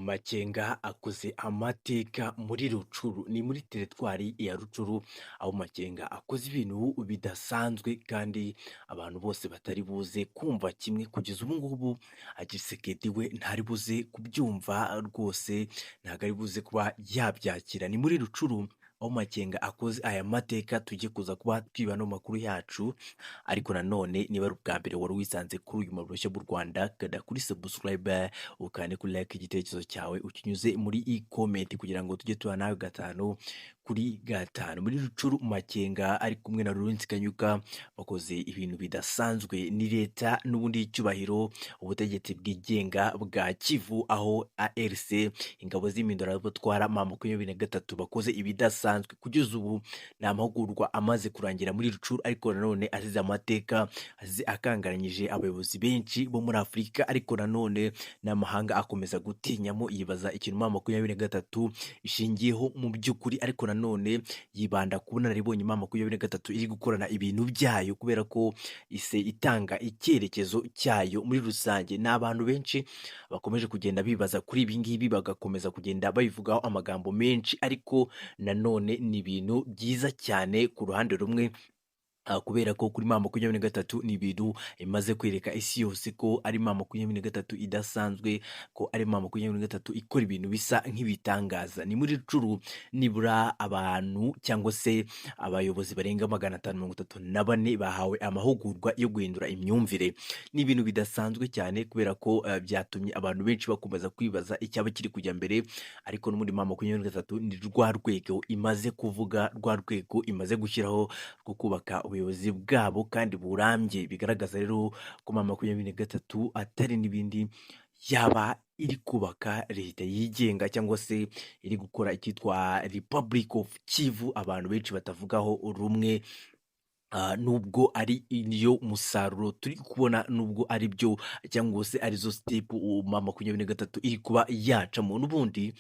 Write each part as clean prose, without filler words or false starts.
Makenga akoze amateka muri Rucuru, ni muri teritwari ya Rucuru, aho Makenga akoze ibintu bidasanzwe kandi abantu bose batari buze kumva kimwe, kugeza ubu ngubu Tshisekedi we ntari buze kubyumva rwose, ntabwo ari buze kuba yabyakira. Ni muri Rucuru aho Makenga akoze aya mateka, tujye kuza kuba twiba no makuru yacu, ariko nanone niba ari ubwa mbere wari wisanze kuri uyu murongo bw'u Rwanda, kanda kuri subscribe ukande kuri like, igitekerezo cyawe ukinyuze muri comment kugira ngo tujye tuba nawe gatanu kuri gatanu. Muri Rucuru Makenga ari kumwe na Lawrence Kanyuka bakoze ibintu bidasanzwe, ni leta n'ubundi y'icyubahiro, ubutegetsi bwigenga bwa Kivu, aho ARC ingabo z'impinduramatwara M23 bakoze ibidasanzwe. Kugeza ubu ni amahugurwa amaze kurangira muri Rucuru, ariko nanone azize amateka, azize akangaranyije abayobozi benshi bo muri Afurika, ariko nanone n'amahanga akomeza gutinyamo, yibaza ikintu M23 ishingiyeho mu by'ukuri, ariko nanone yibanda ku bunararibonye M23 iri gukorana ibintu byayo, kubera ko ise itanga icyerekezo cyayo muri rusange. Ni abantu benshi bakomeje kugenda bibaza kuri ibi ngibi, bagakomeza kugenda babivugaho amagambo menshi, ariko nanone ni ibintu byiza cyane ku ruhande rumwe, kubera ko kuri M23 ni ibintu imaze kwereka isi yose ko ari M23 idasanzwe, ko ari M23 ikora ibintu bisa nk'ibitangaza. Ni muri Rucuru nibura abantu cyangwa se abayobozi barenga 534 bahawe amahugurwa yo guhindura imyumvire. Ni ibintu bidasanzwe cyane, kubera ko byatumye abantu benshi bakomeza kwibaza icyaba kiri kujya mbere, ariko no muri M23 ni rwa rwego imaze kuvuga, rwa rwego imaze gushyiraho rwo kubaka ubuyobozi bwabo kandi burambye. Bigaragaza rero ko M23 atari n'ibindi, yaba iri kubaka leta yigenga cyangwa se iri gukora icyitwa Republic of Kivu, abantu benshi batavugaho rumwe. Nubwo ari iyo musaruro turi kubona, nubwo ari byo cyangwa se arizo step M23 iri kuba yacamo, n'ubundi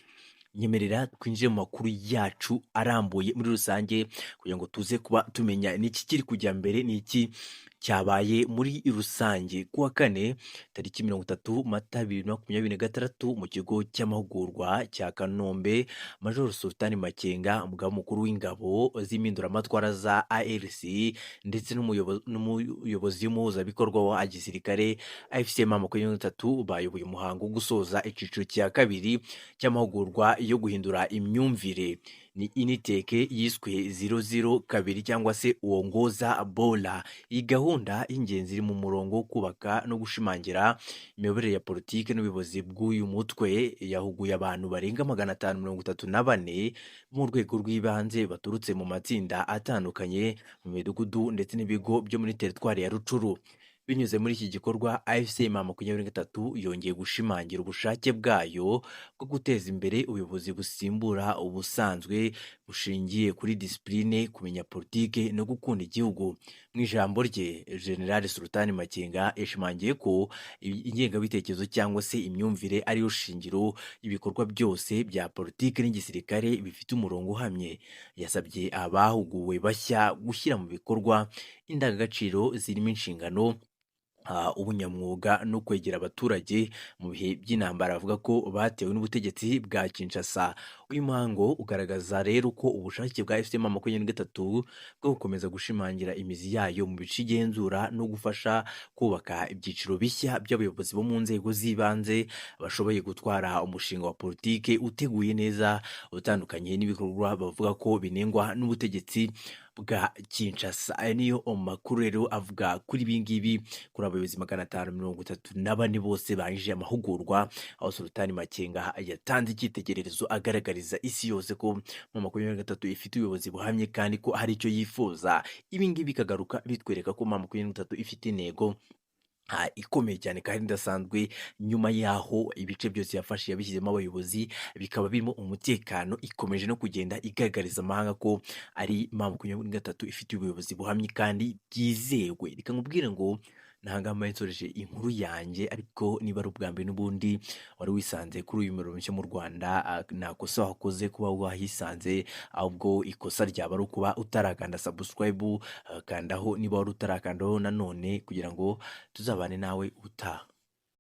nyemerera twinjire mu makuru yacu arambuye muri rusange, kugira ngo tuze kuba tumenya niki kiri kujya mbere, niki cyabaye muri rusange. Kuwa kane tariki 30 Mata 2026 mu kigo cy'amahugurwa cya Kanombe, Major Sultan Makenga, umugaba mukuru w'ingabo z'impinduramatwara za ARC ndetse n'umuyobozi w'umuhuzabikorwa wa gisirikare AFC M23 bayoboye umuhango wo gusoza icyiciro cya kabiri cy'amahugurwa yo guhindura imyumvire. Ni initeke yiswe 002 cyangwa se uongoza bora. Iyi gahunda y'ingenzi iri mu murongo wo kubaka no gushimangira imiyoborere ya politiki n'ubuyobozi bw'uyu mutwe. Yahuguye abantu barenga 534 mu rwego rw'ibanze baturutse mu matsinda atandukanye, mu midugudu ndetse n'ibigo byo muri teritwari ya Rucuru. Binyuze muri iki gikorwa, AFC M23 yongeye gushimangira ubushake bwayo bwo guteza imbere ubuyobozi busimbura ubusanzwe, bushingiye kuri discipline, kumenya politike no gukunda igihugu. Mu ijambo rye, General Sultan Makenga yashimangiye ko ingengabitekerezo cyangwa se imyumvire ariyo shingiro y'ibikorwa byose bya politike n'igisirikare bifite umurongo uhamye. Yasabye abahuguwe bashya gushyira mu bikorwa indangagaciro zirimo inshingano, ubunyamwuga no kwegera abaturage mu bihe by'intambara. Avuga ko batewe n'ubutegetsi bwa Kinshasa. Uyu muhango ugaragaza rero ko ubushake bwa AFC M23 bwo gukomeza gushimangira imizi yayo mu bice igenzura no gufasha kubaka ibyiciro bishya by'abayobozi bo mu nzego z'ibanze bashoboye gutwara umushinga wa politike uteguye neza, utandukanye n'ibikorwa bavuga ko binengwa n'ubutegetsi bwa Kinshasa. Aya niyo makuru rero avuga kuri ibi ngibi, kuri abayobozi 534 bose bangije amahugurwa, aho Sultan Makenga yatanze icyitegererezo agaragariza isi yose ko M23 ifite ubuyobozi buhamye kandi ko hari icyo yifuza. Ibi ngibi bikagaruka bitwereka ko M23 ifite intego ikomeye cyane kandi idasanzwe, nyuma yaho ibice byose yafashe yabishyizemo abayobozi, bikaba birimo umutekano, ikomeje no kugenda igaragariza amahanga ko ari M23 ifite ubuyobozi buhamye kandi bwizewe. Reka nkubwire ngo nahangama nsoreje inkuru yanjye, ariko niba ari ubwa mbere n'ubundi wari wisanze kuri uyu murongo mu Rwanda, nta kosa wakoze kuba wahisanze, ahubwo ikosa ryaba ari ukuba utarakanda subscribe, kandaho niba wari utarakandaho nanone, kugira ngo tuzabane nawe utaha.